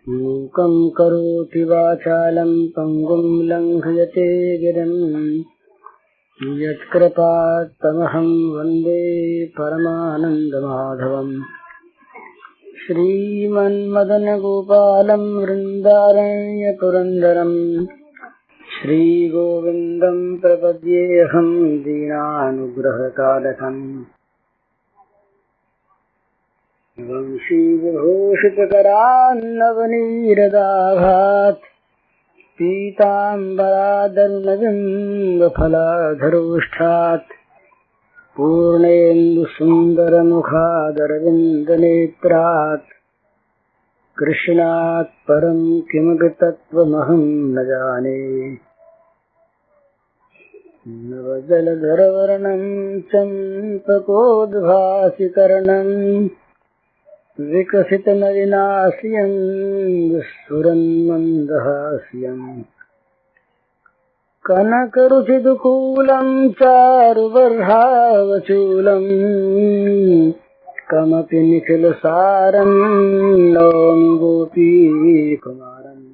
मूकं करोति वाचालं पङ्गुं लङ्घयते गिरिं यत्कृपात्तमहं वन्दे परमानन्दमाधवम्। श्रीमन्मदनगोपालं वृन्दारण्यपुरन्दरं श्रीगोविन्दं प्रपद्येऽहं दीनानुग्रहकालकम्। वंशीविभूषितकरान्नवनीरदाभात् पीताम्बरादर्नबिम्बफलाधरोष्ठात् पूर्णेन्दुसुन्दरमुखादरविन्दनेत्रात् कृष्णात् परं किमपि तत्त्वमहं न जाने। नवजलधरवर्णं चम्पकोद्भासिकर्णं विकसितनलिनास्यं स्फुरन्मन्दहास्यं कनकरुचिदुकूलं चारुबर्हावचूलं कमपि निखिलसारं नौमि गोपीकुमारम्।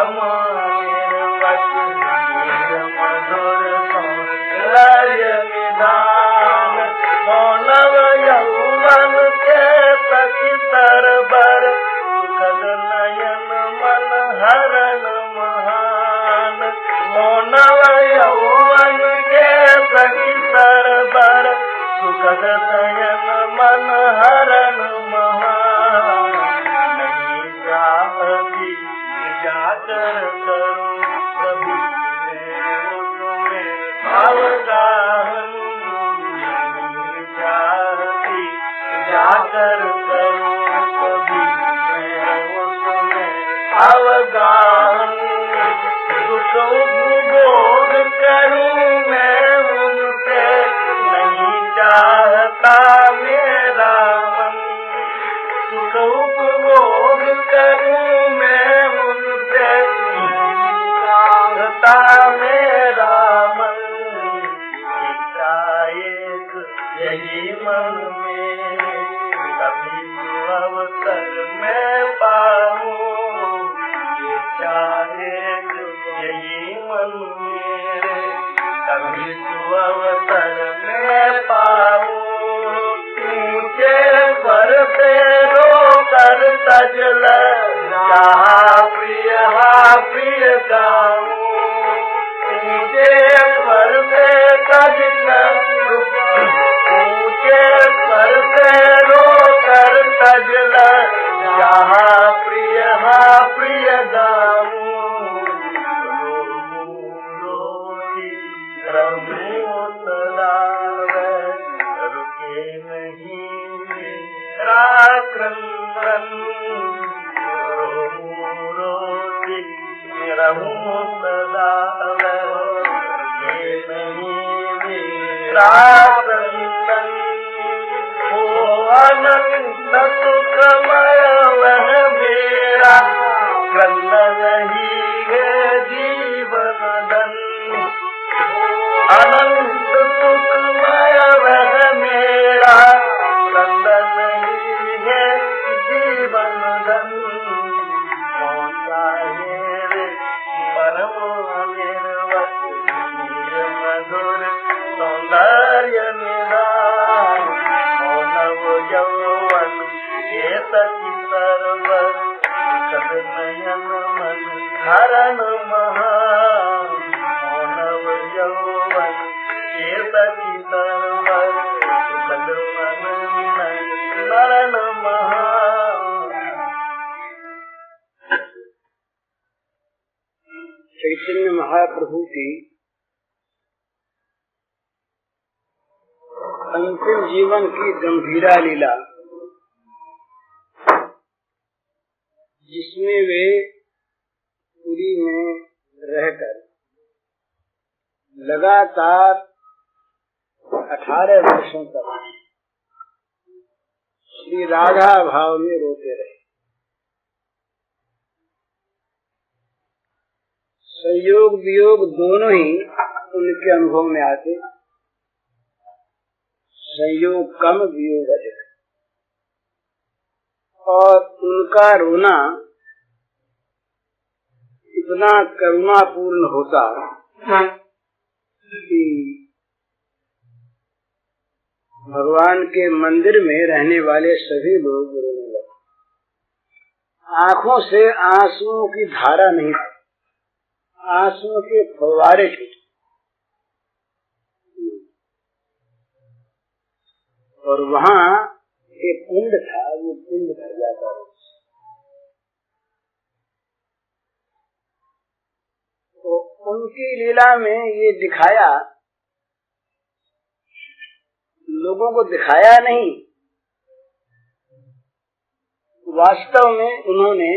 निर्वच मधुर सौंदर्य निधान मौनव यौवन के सखी तरबर सुखद नयन मन हरण महान मौनव यौवन के सखी तरबर सुखद नयन मन हरण महान नहीं चाहती जाकर करूं कभी तुम्हें अवगाहन नहीं चाहती जाकर करूं कभी तुम्हें अवगाहन सुख उपभोग करूं मैं उनसे नहीं चाहता मेरा मन सुख उपभोग करूं मैं उनसे नहीं चाहता मेरा मन एकाएक यही मन में कभी अवसर मैं पाऊं एकाएक यही मन में कभी अवसर मैं पाऊं ऊंचे स्वर से रोकर सजल जहाँ प्रिय गाऊं ऊंचे स्वर से सजल ऊंचे स्वर से रोकर सजल जहाँ प्रिय गाऊं रुके नहीं मेरा क्रंदन रहूं सदा रुके नहीं मेरा क्रंदन हो अनंत सुखमय वह मेरा क्रंदन ही है जीवन धन अनंत सुखमय वह मेरा क्रंदन ही है जीवन धन परम निर्वच मधुर सौंदर्य निधान मौनव यौवन के सखी सरवर सुखद नयन मन हरण महान मौनव यौवन के सखी सरवर सुखद मन हरण महान। चैतन्य महाप्रभु की अंतिम जीवन की गंभीरा लीला जिसमें वे पुरी में रहकर लगातार 18 वर्षों तक श्री राधा भाव में रोते रहे। संयोग वियोग दोनों ही उनके अनुभव में आते, संयोग कम वियोग अधिक, और उनका रोना इतना करुणापूर्ण होता कि भगवान के मंदिर में रहने वाले सभी लोग रोने लगे। आंखों से आंसुओं की धारा नहीं, आंसुओं के फव्वारे छूटे, और वहाँ एक कुंड था, वो कुंड भर जाता है। तो उनकी लीला में ये दिखाया, लोगों को दिखाया नहीं, वास्तव में उन्होंने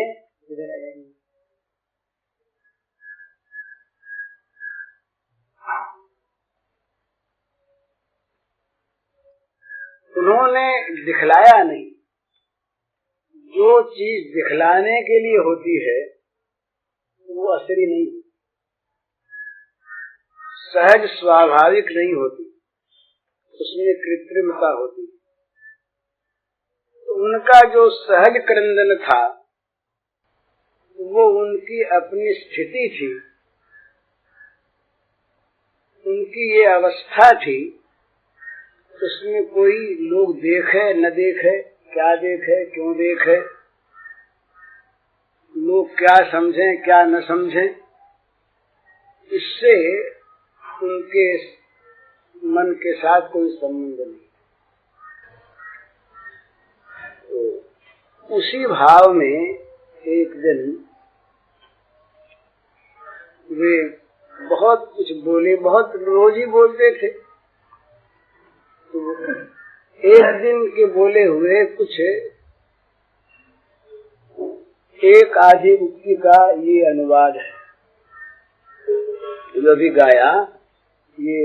दिखलाया नहीं। जो चीज दिखलाने के लिए होती है वो असली नहीं, सहज स्वाभाविक नहीं होती, उसमें कृत्रिमता होती। तो उनका जो सहज क्रंदन था वो उनकी अपनी स्थिति थी, उनकी ये अवस्था थी। उसमें कोई लोग देखे न देखे, क्या देखे क्यों देखे, लोग क्या समझें क्या न समझें, इससे उनके मन के साथ कोई संबंध नहीं। तो उसी भाव में एक दिन वे बहुत कुछ बोले, बहुत रोज ही बोलते थे। तो एक दिन के बोले हुए कुछ एक आधी उक्ति का ये अनुवाद है जो भी गाया, ये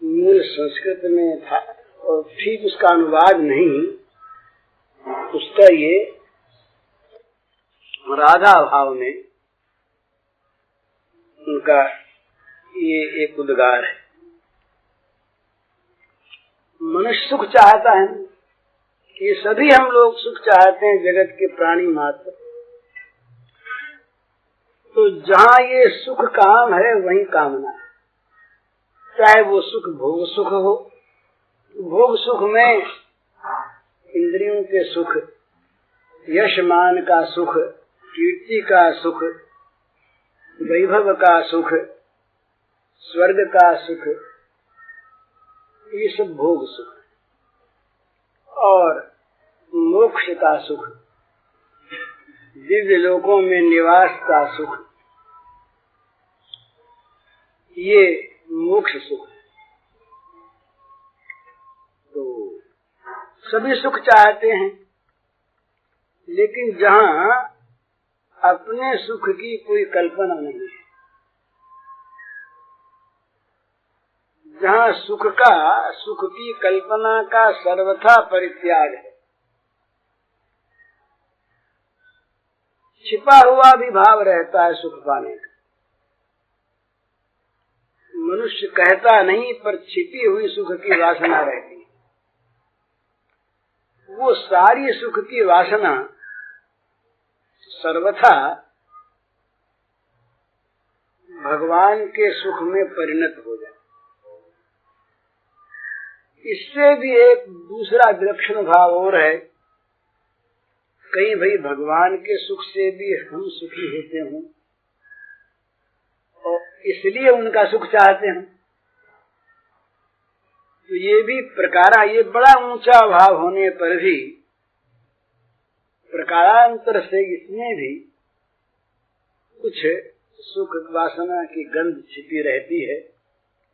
मूल संस्कृत में था और ठीक उसका अनुवाद नहीं, उसका ये राधा भाव में उनका ये एक उद्गार है। मनुष्य सुख चाहता है, ये सभी हम लोग सुख चाहते हैं, जगत के प्राणी मात्र। तो जहाँ ये सुख काम है वहीं कामना है, चाहे वो सुख भोग सुख हो। भोग सुख में इंद्रियों के सुख, यश मान का सुख, कीर्ति का सुख, वैभव का सुख, स्वर्ग का सुख, ये सब भोग सुख। और मोक्ष का सुख, दिव्य लोकों में निवास का सुख, ये मोक्ष सुख है। तो सभी सुख चाहते हैं, लेकिन जहाँ अपने सुख की कोई कल्पना नहीं है, जहाँ सुख की कल्पना का सर्वथा परित्याग है, छिपा हुआ भी भाव रहता है सुख पाने का। मनुष्य कहता नहीं, पर छिपी हुई सुख की वासना रहती है। वो सारी सुख की वासना सर्वथा भगवान के सुख में परिणत हो जाए। इससे भी एक दूसरा विलक्षण भाव और है, कहीं भाई भगवान के सुख से भी हम सुखी होते हों और इसलिए उनका सुख चाहते हैं। तो ये भी प्रकारा, ये बड़ा ऊंचा भाव होने पर भी प्रकारांतर से इसमें भी कुछ सुख वासना की गंध छिपी रहती है,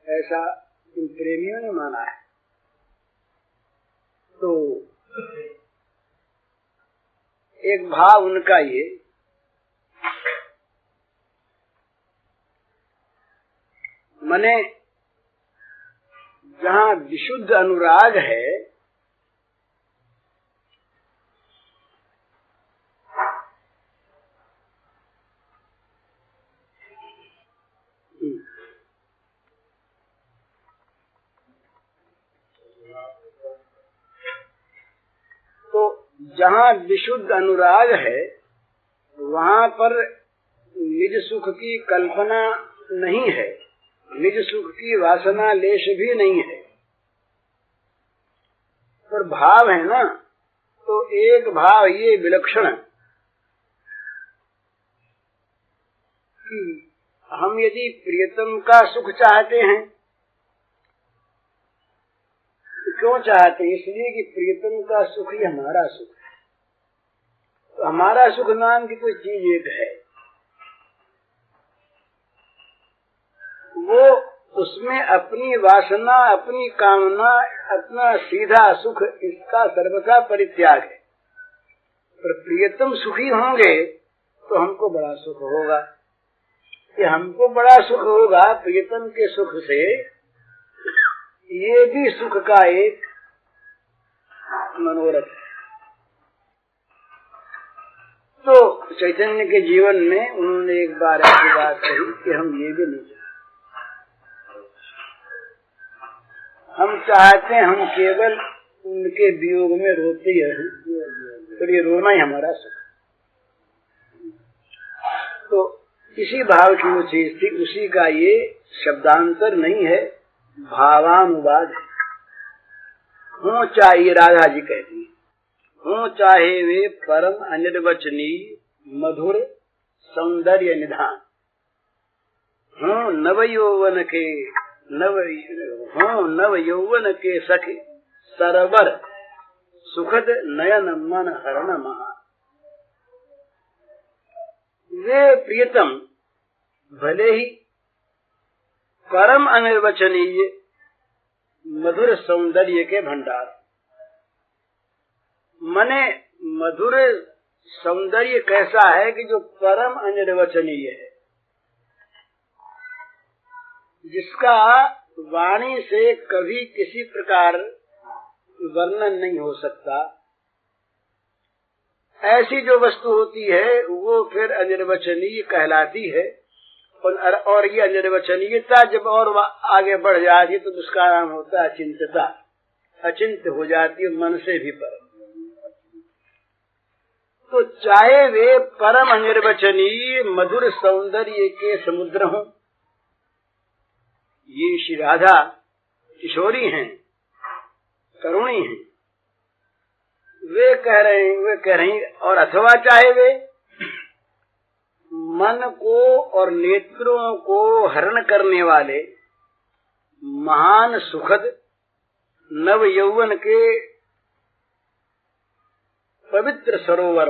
ऐसा इन प्रेमियों ने माना है। तो एक भाव उनका ये, मने जहाँ विशुद्ध अनुराग है तो जहाँ विशुद्ध अनुराग है वहाँ पर निज सुख की कल्पना नहीं है, निज सुख की वासना लेश भी नहीं है, पर भाव है ना। तो एक भाव ये विलक्षण कि हम यदि प्रियतम का सुख चाहते हैं तो क्यों चाहते हैं? इसलिए कि प्रियतम का सुख ही हमारा सुख है। तो हमारा सुख नाम की कोई चीज एक है, वो उसमें अपनी वासना, अपनी कामना, अपना सीधा सुख, इसका सर्वथा परित्याग है। पर प्रियतम सुखी होंगे तो हमको बड़ा सुख होगा। कि हमको बड़ा सुख होगा प्रियतम के सुख से, ये भी सुख का एक मनोरथ है। तो चैतन्य के जीवन में उन्होंने एक बार ऐसी बात कही कि हम ये भी नहीं चाहते, हम चाहते हैं हम केवल उनके वियोग में रोते ही रहें, तो ये रोना ही हमारा सुख। इसी भाव की वो चीज थी, उसी का ये शब्दांतर नहीं है, भावानुवाद है। हूँ चाहे, राधा जी कहती है, हूँ चाहे वे परम अनिर्वचनीय मधुर सौंदर्य निधान, हूँ नव यौवन के सखी सरवर सुखद नयन मन हरण महा। वे प्रियतम भले ही परम अनिर्वचनीय मधुर सौंदर्य के भंडार, मने मधुर सौंदर्य कैसा है कि जो परम अनिर्वचनीय है, जिसका वाणी से कभी किसी प्रकार वर्णन नहीं हो सकता। ऐसी जो वस्तु होती है वो फिर अनिर्वचनीय कहलाती है, और ये अनिर्वचनीयता जब और आगे बढ़ जाती है तो उसका नाम होता है अचिंत्यता। अचिंत्य हो जाती है, मन से भी पर। तो चाहे वे परम अनिर्वचनीय मधुर सौंदर्य के समुद्र हों, ये श्री राधा किशोरी हैं, करुणी हैं, वे कह रही, और अथवा चाहे वे मन को और नेत्रों को हरण करने वाले महान सुखद नव यौवन के पवित्र सरोवर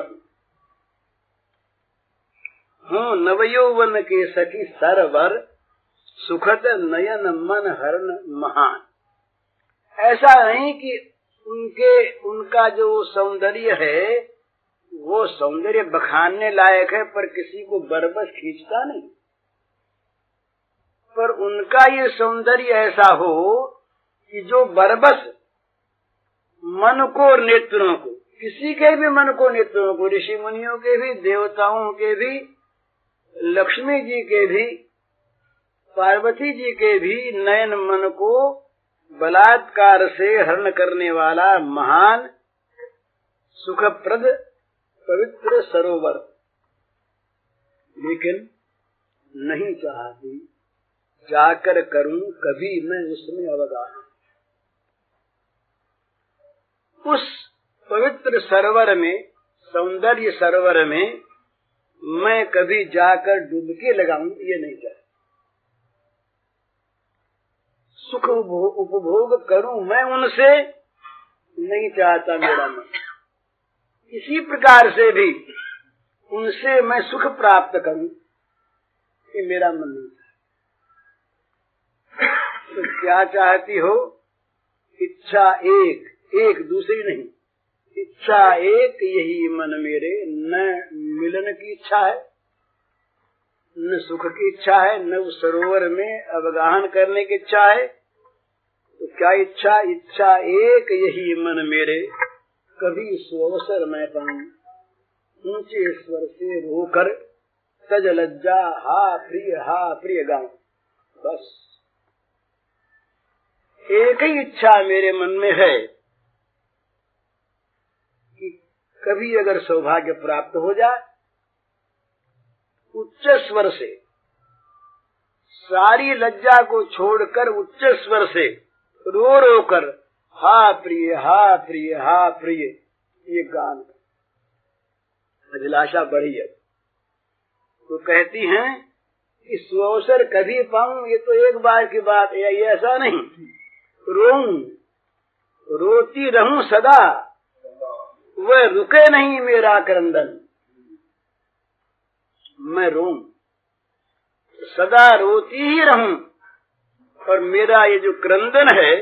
हूँ, नव यौवन के सखी सरवर सुखद नयन मन हरण महान। ऐसा नहीं कि उनका जो सौंदर्य है वो सौंदर्य बखानने लायक है, पर किसी को बरबस खींचता नहीं, पर उनका ये सौंदर्य ऐसा हो कि जो बरबस मन को और नेत्रों को, किसी के भी मन को नेत्रों को, ऋषि मुनियों के भी, देवताओं के भी, लक्ष्मी जी के भी, पार्वती जी के भी नयन मन को बलात्कार से हरण करने वाला महान सुखप्रद पवित्र सरोवर। लेकिन नहीं चाहती जाकर करूं कभी मैं उसमें अवगाहन। उस पवित्र सरोवर में, सौंदर्य सरोवर में मैं कभी जाकर डुबकी लगाऊं, ये नहीं चाहती। सुख उपभोग करूं मैं उनसे, नहीं चाहता मेरा मन। इसी प्रकार से भी उनसे मैं सुख प्राप्त करूं, ये मेरा मन नहीं चाहता। तो क्या चाहती हो? इच्छा एक, एक दूसरी नहीं, इच्छा एक यही मन मेरे। न मिलन की इच्छा है, न सुख की इच्छा है, न उस सरोवर में अवगाहन करने की इच्छा है। तो क्या इच्छा? इच्छा एक यही मन मेरे, कभी स्वअवसर मैं पाऊं, ऊंचे स्वर से रोकर तज लज्जा हा प्रिय गाऊं। बस एक ही इच्छा मेरे मन में है कि कभी अगर सौभाग्य प्राप्त हो जाए, उच्च स्वर से, सारी लज्जा को छोड़कर उच्च स्वर से रो रो कर हा प्रिय हा प्रिय हा प्रिय, ये गान अभिलाषा बढ़ी है। तो कहती हैं कि स्वअवसर कभी पाऊं, ये तो एक बार की बात है, ये ऐसा नहीं। रोऊं, रोती रहूं सदा, वह रुके नहीं मेरा क्रंदन। मैं रोऊं, सदा रोती ही रहूं, और मेरा ये जो क्रंदन है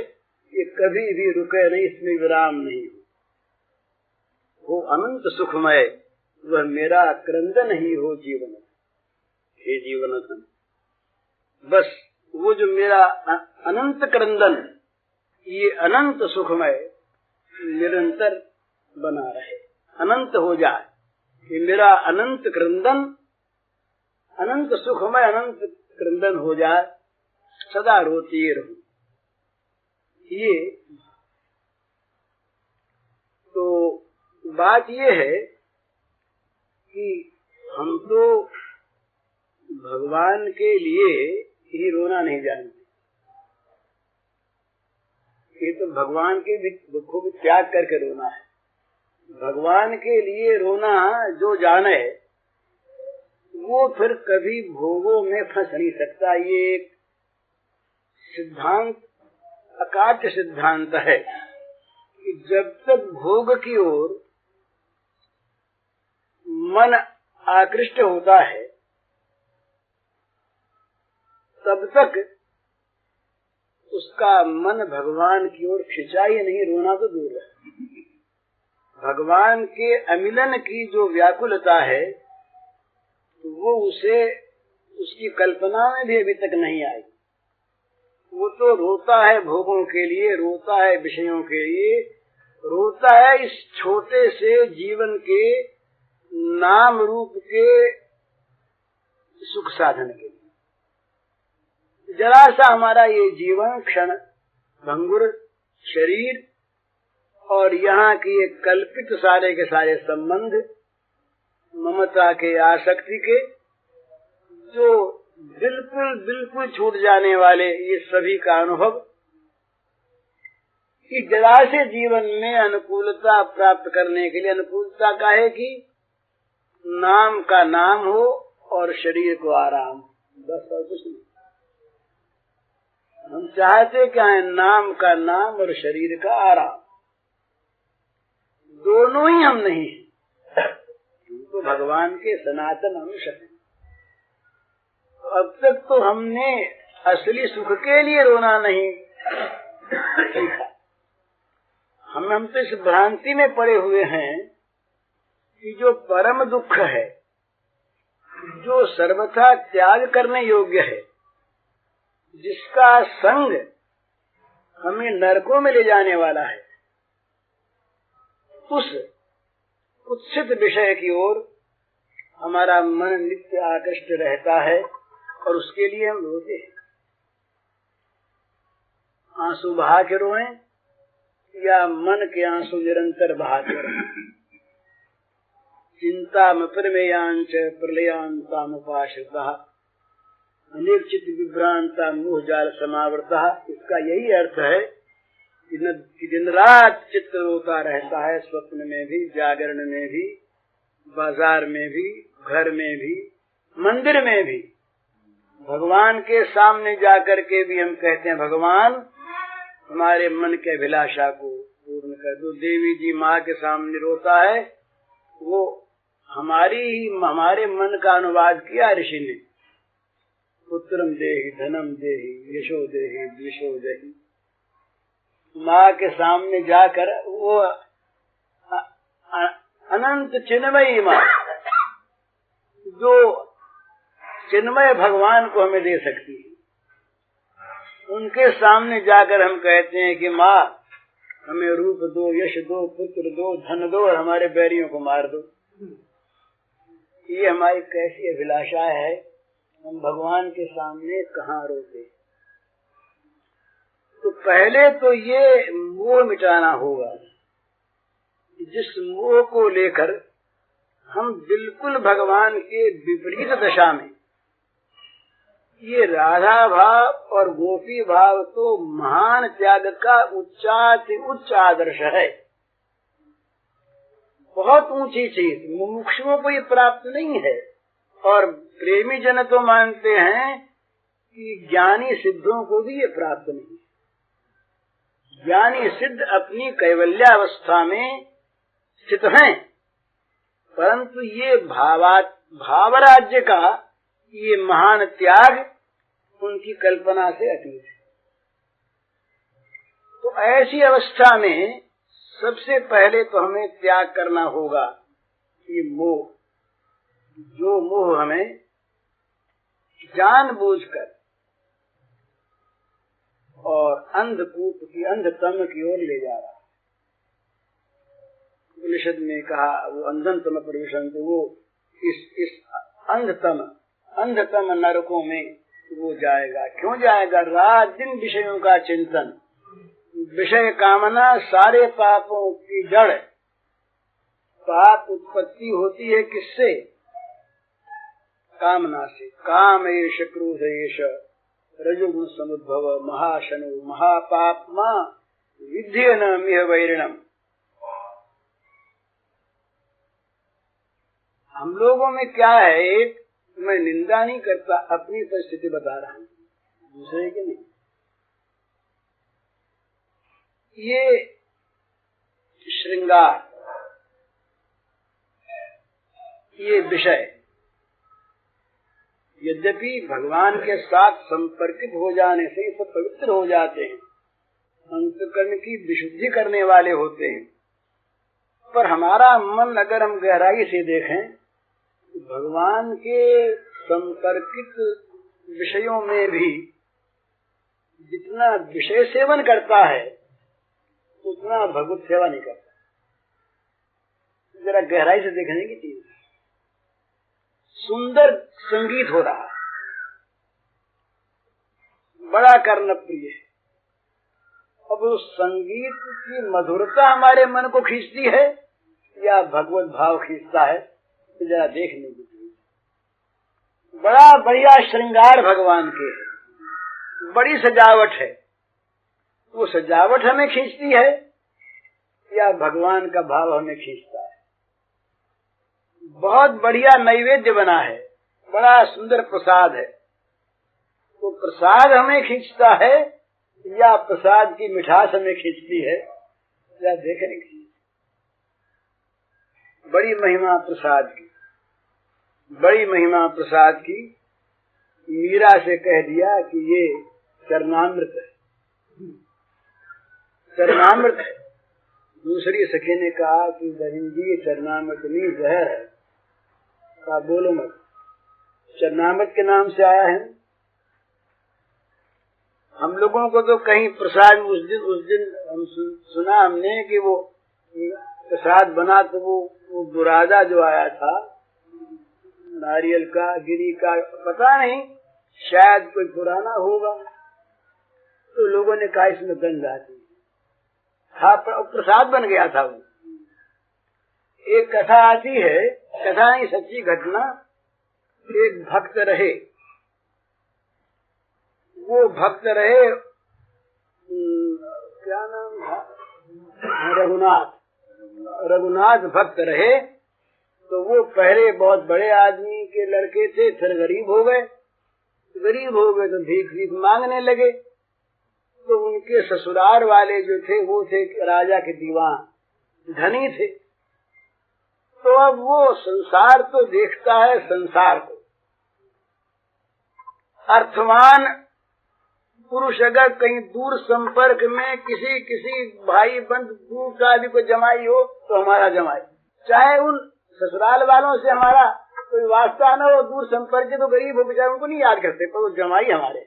ये कभी भी रुके नहीं, इसमें विराम नहीं हो। वो अनंत सुखमय, वह मेरा क्रंदन ही हो जीवन। हे जीवन, बस वो जो मेरा अनंत क्रंदन, ये अनंत सुखमय निरंतर बना रहे, अनंत हो जाए। ये मेरा अनंत क्रंदन, अनंत सुखमय अनंत क्रंदन हो जाए, सदा रोती रहूं। ये तो बात ये है कि हम तो भगवान के लिए ही रोना नहीं जानते। ये तो भगवान के भी दुखों को त्याग करके रोना है। भगवान के लिए रोना जो जाने वो फिर कभी भोगों में फंस नहीं सकता। ये एक सिद्धांत, अकाट्य सिद्धांत है कि जब तक भोग की ओर मन आकृष्ट होता है तब तक उसका मन भगवान की ओर खिंचा ही नहीं, रोना तो दूर है। भगवान के अमिलन की जो व्याकुलता है तो वो उसे उसकी कल्पना में भी अभी तक नहीं आई। वो तो रोता है भोगों के लिए, रोता है विषयों के लिए, रोता है इस छोटे से जीवन के नाम रूप के सुख साधन के लिए। जरा सा हमारा ये जीवन क्षण भंगुर शरीर और यहाँ की एक कल्पित सारे के सारे संबंध, ममता के, आसक्ति के, जो बिल्कुल बिल्कुल छूट जाने वाले ये सभी का अनुभव, कि जरा से जीवन में अनुकूलता प्राप्त करने के लिए, अनुकूलता का है कि नाम का नाम हो और शरीर को आराम, बस और कुछ नहीं। हम चाहते क्या है? नाम का नाम और शरीर का आराम, दोनों ही हम नहीं हैं। तो भगवान के सनातन अंश हैं। अब तक तो हमने असली सुख के लिए रोना नहीं सीखा। हम तो इस भ्रांति में पड़े हुए हैं कि जो परम दुख है, जो सर्वथा त्याग करने योग्य है, जिसका संग हमें नरकों में ले जाने वाला है, उस कुत्सित विषय की ओर हमारा मन नित्य आकृष्ट रहता है और उसके लिए हम रोते हैं। आंसू बहा के रोएं या मन के आंसू निरंतर बहाते रहें। चिंता प्रमेयांच प्रलयांतामुपाश्रितः अनेक चित्त विभ्रांता मोह जाल समावृता। इसका यही अर्थ है कि दिन रात चित्त रोता रहता है, स्वप्न में भी, जागरण में भी, बाजार में भी, घर में भी, मंदिर में भी। भगवान के सामने जाकर के भी हम कहते हैं, भगवान हमारे मन के अभिलाषा को पूर्ण कर दो। देवी जी माँ के सामने रोता है, वो हमारे मन का अनुवाद किया ऋषि ने। पुत्रम देहि धनम देहि यशो देहि द्विषो देहि। माँ के सामने जाकर वो अनंत चिन्मयी माँ, जो चिन्मय भगवान को हमें दे सकती है, उनके सामने जाकर हम कहते हैं कि माँ हमें रूप दो, यश दो, पुत्र दो, धन दो और हमारे बैरियों को मार दो। ये हमारी कैसी अभिलाषा है। हम भगवान के सामने कहाँ रोते। तो पहले तो ये मोह मिटाना होगा, जिस मोह को लेकर हम बिल्कुल भगवान के विपरीत दशा में, ये राधा भाव और गोपी भाव तो महान त्याग का उच्चाति उच्च आदर्श है, बहुत ऊंची चीज। मुमुक्षुओं को ये प्राप्त नहीं है और प्रेमी जन तो मानते हैं कि ज्ञानी सिद्धों को भी ये प्राप्त नहीं है। ज्ञानी सिद्ध अपनी कैवल्यावस्था में स्थित हैं, परंतु ये भावराज्य का ये महान त्याग उनकी कल्पना से अतीत है। तो ऐसी अवस्था में सबसे पहले तो हमें त्याग करना होगा ये मोह, जो मोह हमें जानबूझकर और अंधकूप की, अंधतम की ओर ले जा रहा है। उपनिषद में कहा वो अंधतम प्रविशंत, वो इस अंधतम नरकों में वो जाएगा। क्यों जाएगा? रात दिन विषयों का चिंतन, विषय कामना सारे पापों की जड़। पाप उत्पत्ति होती है किससे? कामना से। काम एष क्रोध एष रजोगुण समुद्भव महाशनु महापापमा विद्येन मिह वैरिणम। हम लोगों में क्या है, मैं निंदा नहीं करता, अपनी परिस्थिति बता रहा हूं, दूसरे की नहीं। ये श्रृंगार, ये विषय यद्यपि भगवान के साथ संपर्कित हो जाने से ये सब पवित्र हो जाते हैं, अंतःकरण की विशुद्धि करने वाले होते हैं, पर हमारा मन अगर हम गहराई से देखें तो भगवान के संपर्कित विषयों में भी जितना विषय सेवन करता है उतना भगवत सेवा नहीं करता। जरा गहराई से देखने की चीज। सुंदर संगीत हो रहा है, बड़ा कर्ण प्रिय है, अब उस संगीत की मधुरता हमारे मन को खींचती है या भगवत भाव खींचता है, तो जरा देखने की चीज। बड़ा बढ़िया श्रृंगार भगवान के है, बड़ी सजावट है, वो सजावट हमें खींचती है या भगवान का भाव हमें खींचता है। बहुत बढ़िया नैवेद्य बना है, बड़ा सुंदर प्रसाद है, वो प्रसाद हमें खींचता है या प्रसाद की मिठास हमें खींचती है, या देखने की। बड़ी महिमा प्रसाद की, बड़ी महिमा प्रसाद की। मीरा से कह दिया कि ये चरणामृत है, चरणामृत है। दूसरी सखी ने कहा कि बहन जी चरणामृत नहीं जहर है। कहा बोलो मत, चरणामृत के नाम से आया है। हम लोगों को तो कहीं प्रसाद उस दिन हम सुना हमने कि वो प्रसाद बना तो वो बुरादा जो आया था नारियल का, गिरी का, पता नहीं, शायद कोई पुराना होगा, तो लोगों ने कहा इसमें गंध आती है। हाँ, प्रसाद बन गया था वो। एक कथा आती है, कथा नहीं सच्ची घटना। एक भक्त रहे, वो भक्त रहे, क्या नाम था, रघुनाथ। रघुनाथ भक्त रहे, तो वो पहले बहुत बड़े आदमी के लड़के थे, फिर गरीब हो गए। गरीब हो गए तो भीख भीख मांगने लगे। तो उनके ससुराल वाले जो थे वो थे राजा के दीवान, धनी थे। तो अब वो संसार तो देखता है, संसार को। अर्थवान पुरुष अगर कहीं दूर संपर्क में किसी भाई बंधु आदि को जमाई हो तो हमारा जमाई, चाहे उन ससुराल वालों से हमारा कोई वास्ता न हो, दूर संपर्क तो गरीब हो बेचारे उनको नहीं याद करते, पर वो जमाई हमारे।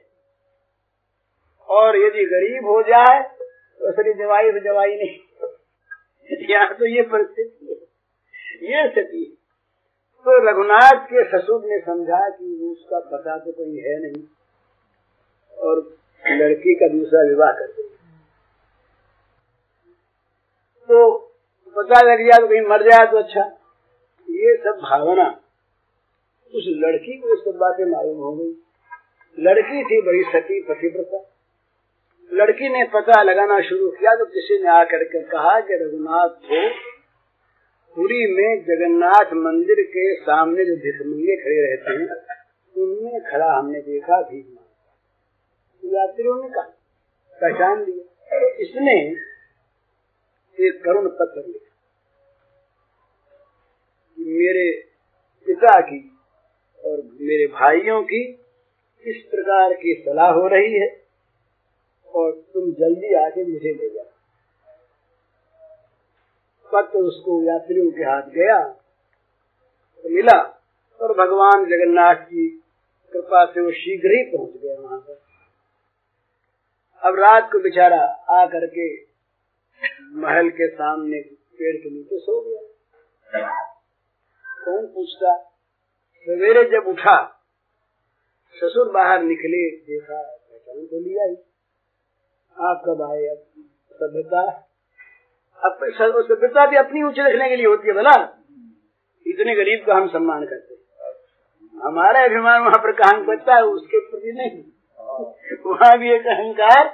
और यदि गरीब हो जाए तो असली जवाई तो जवाई नहीं। यहाँ तो ये परिस्थिति है, ये स्थिति है। तो रघुनाथ के ससुर ने समझा कि उसका पता तो कोई है नहीं और लड़की का दूसरा विवाह कर दे। तो पता लग गया तो कहीं मर जाए तो अच्छा। ये सब भावना उस लड़की को सब बातें मालूम हो गई। लड़की थी बड़ी सती पतिव्रता। लड़की ने पता लगाना शुरू किया तो किसी ने आकर के कहा कि रघुनाथ को पुरी में जगन्नाथ मंदिर के सामने जो भिखमंगे खड़े रहते हैं उनमें खड़ा हमने देखा भीख मांगता। यात्रियों ने कहा, पहचान लिया। तो इसने एक करुण पत्र लिखा, मेरे पिता की और मेरे भाइयों की इस प्रकार की सलाह हो रही है और तुम जल्दी आके मुझे ले जाओ। पत्र उसको यात्रियों के हाथ गया तो मिला और भगवान जगन्नाथ की कृपा से वो शीघ्र ही पहुंच गया वहां पर। अब रात को बेचारा आ करके महल के सामने पेड़ के नीचे सो गया। कौन पूछता? सवेरे जब उठा ससुर बाहर निकले, देखा पहचान तो लिया ही। आप कब आए? अब सभ्यता, सभ्यता भी अपनी ऊंचे रखने के लिए होती है भला। इतने गरीब का हम सम्मान करते हैं, हमारा अभिमान वहाँ पर कहाँ बचता है, उसके प्रति नहीं। वहाँ भी एक अहंकार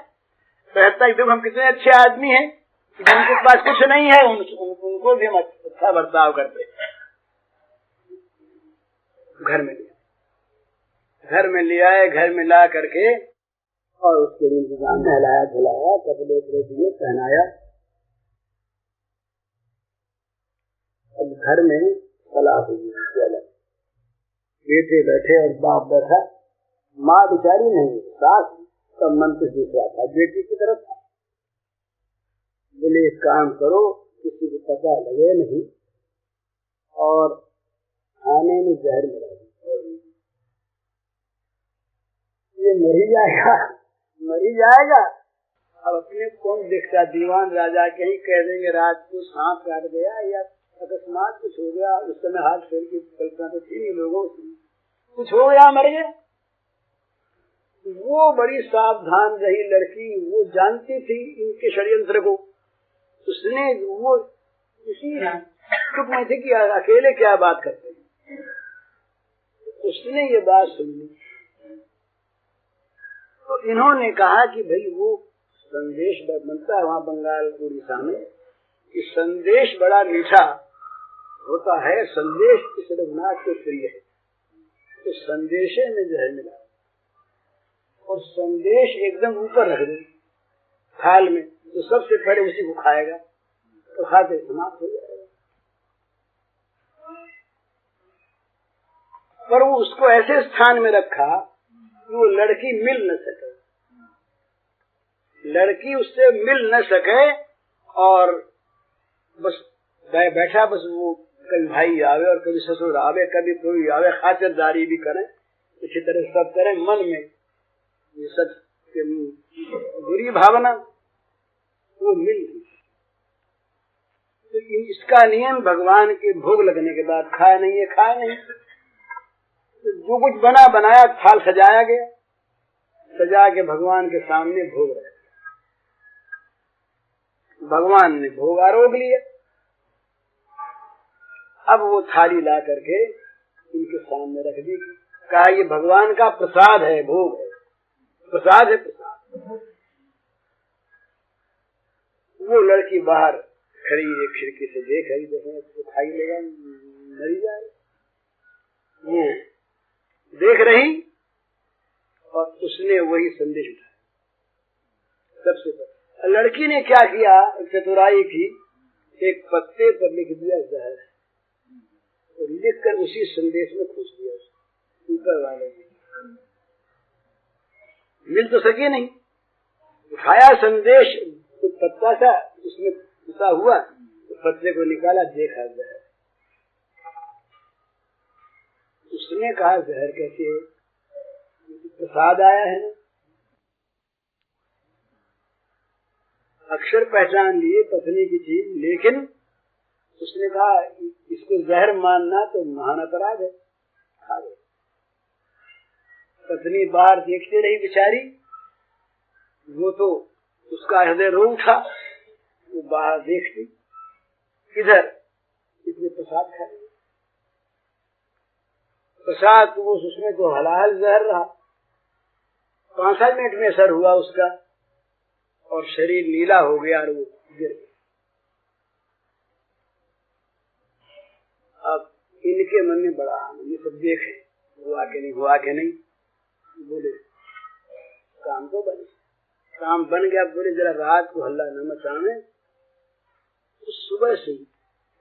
रहता है। देखो हम कितने अच्छे आदमी हैं, जिनके पास कुछ नहीं है उनको भी हम अच्छा बर्ताव करते हैं। घर में ले आए, घर में ला करके और उसके इंतजाम नहलाया धुलाया, कपड़े उपड़े दिए, पहनाया। अब घर में सलाह हुई, बेटे बैठे और बाप बैठा। माँ बेचारी नहीं, सास का मन कुछ दूसरा था, बेटी की तरफ था। बोले एक काम करो, किसी को पता लगे नहीं और खाने में जहर मिला दो, ये मर ही जाएगा। अब अपने कौन देखता, दीवान राजा के ही कह देंगे रात को सांप काट गया या अकस्मात कुछ हो गया। उस समय हाथ फेर की कल्पना तो थी नहीं लोगों की, कुछ हो गया मर गया। वो बड़ी सावधान रही लड़की, वो जानती थी इनके षड्यंत्र को। उसने वो किसी चुप नहीं थी कि अकेले क्या बात करते हैं, उसने ये बात सुनी। तो इन्होंने कहा कि भाई वो संदेश बनता है वहाँ बंगाल उड़ीसा में, कि संदेश बड़ा मीठा होता है, संदेश इस रघुनाथ को प्रिय है। तो संदेशे में जहर मिला और संदेश एकदम ऊपर रख दो थाल में, तो सबसे पहले उसी को खाएगा, तो खाते समाप्त हो जाएगा। पर वो उसको ऐसे स्थान में रखा कि वो लड़की मिल न सके, लड़की उससे मिल न सके। और बस बैठा, बस वो कभी भाई आवे और कभी ससुर आवे, कभी कोई आवे, खातिरदारी भी करें, इसी तरह सब करें। मन में ये सब बुरी भावना वो मिल गई। तो इसका नियम भगवान के भोग लगने के बाद खाए नहीं, तो जो कुछ बना बनाया थाल सजाया गया, सजा के भगवान के सामने भोग रखा। भगवान ने भोग आरोग लिया। अब वो थाली ला करके इनके सामने रख दी, कहा ये भगवान का प्रसाद है, भोग है, प्रसाद है, प्रसाद। वो लड़की बाहर खड़ी एक खिड़की से देख रही, देखें तो खाई लेगा, मरी जाए। वो देख रही और उसने वही संदेश उठाया सबसे पहले। लड़की ने क्या किया, चतुराई की, एक पत्ते पर लिख दिया जहर, और लिख कर उसी संदेश में खोस दिया ऊपर वाले ने। मिल तो सके नहीं, उठाया संदेश, तो पत्ता था उसमें घुसा हुआ, तो पत्ते को निकाला, देखा जहर। उसने कहा जहर कैसे, प्रसाद आया है ना। अक्षर पहचान लिए पत्नी की चीज, लेकिन उसने कहा इसको जहर मानना तो महान अपराध है, खा गए। पत्नी बाहर देखते रही बेचारी, वो तो उसका हृदय रो उठा, वो बाहर देखती, इधर इसने प्रसाद खा लिया। प्रसाद तो उसमें तो हलाहल जहर रहा, 5 मिनट में असर हुआ उसका, और शरीर नीला हो गया और वो गिर गया। अब इनके मन में बड़ा आनंद, ये सब देखे, हुआ के नहीं, बोले काम तो बने, काम बन गया। बोले जरा रात को हल्ला न मचावे, तो सुबह से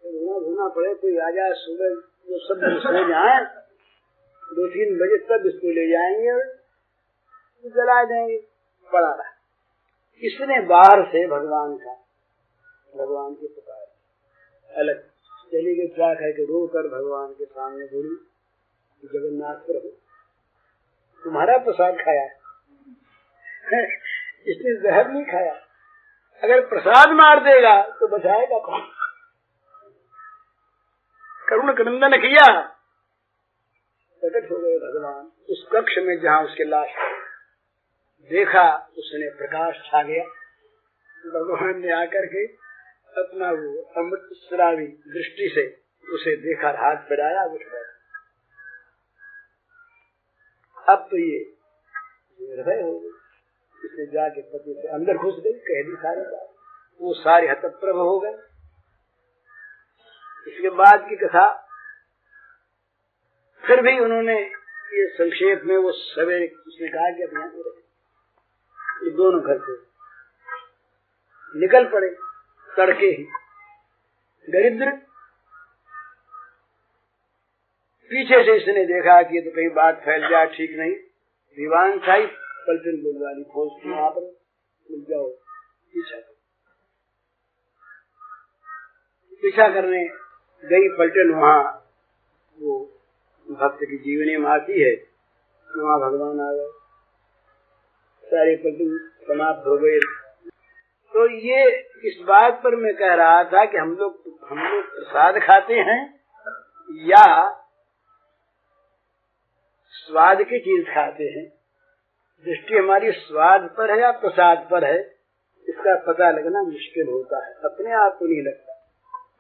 रोना पड़े, कोई आ जाए सुबह, वो सब सो जाए, 2-3 बजे तब इसको ले जाएंगे और जला देंगे। पड़ा रहा। इसने बाहर से भगवान की पुकार अलग चली गई, क्या कह के रो कर भगवान के सामने बोली, जगन्नाथ प्रभु तुम्हारा प्रसाद खाया, इसने जहर नहीं खाया, अगर प्रसाद मार देगा तो बचाएगा कौन। करुण क्रंदन किया, प्रकट हो गए भगवान उस कक्ष में जहाँ उसके लाश देखा, उसने प्रकाश छा गया। भगवान ने आकर के अपना वो अमृत श्रावी दृष्टि से उसे देखा, हाथ बढ़ाया, उठ गया। तो ये हृदय हो गई, इसने जाके पति से अंदर घुस गई, कह दी सारी बात, वो सारे हतप्रभ हो गए। इसके बाद की कथा फिर भी उन्होंने ये संक्षेप में वो सवेरे उसने कहा कि अब यहाँ पे रहे। ये दोनों घर से निकल पड़े तड़के ही। दरिद्र पीछे से इसने देखा कि ये तो कहीं बात फैल जाए, ठीक नहीं। दीवान साहिब पलटन बुलवानी फौज की, वहां पर मिल जाओ, पीछा करने गई पलटन। वहां वो भक्त की जीवनी में आती है, वहां भगवान आ गए, सारे पलटन समाप्त हो गए। तो ये इस बात पर मैं कह रहा था कि हम लोग प्रसाद खाते हैं या स्वाद की चीज खाते हैं। दृष्टि हमारी स्वाद पर है या प्रसाद पर है, इसका पता लगना मुश्किल होता है, अपने आप को नहीं लगता।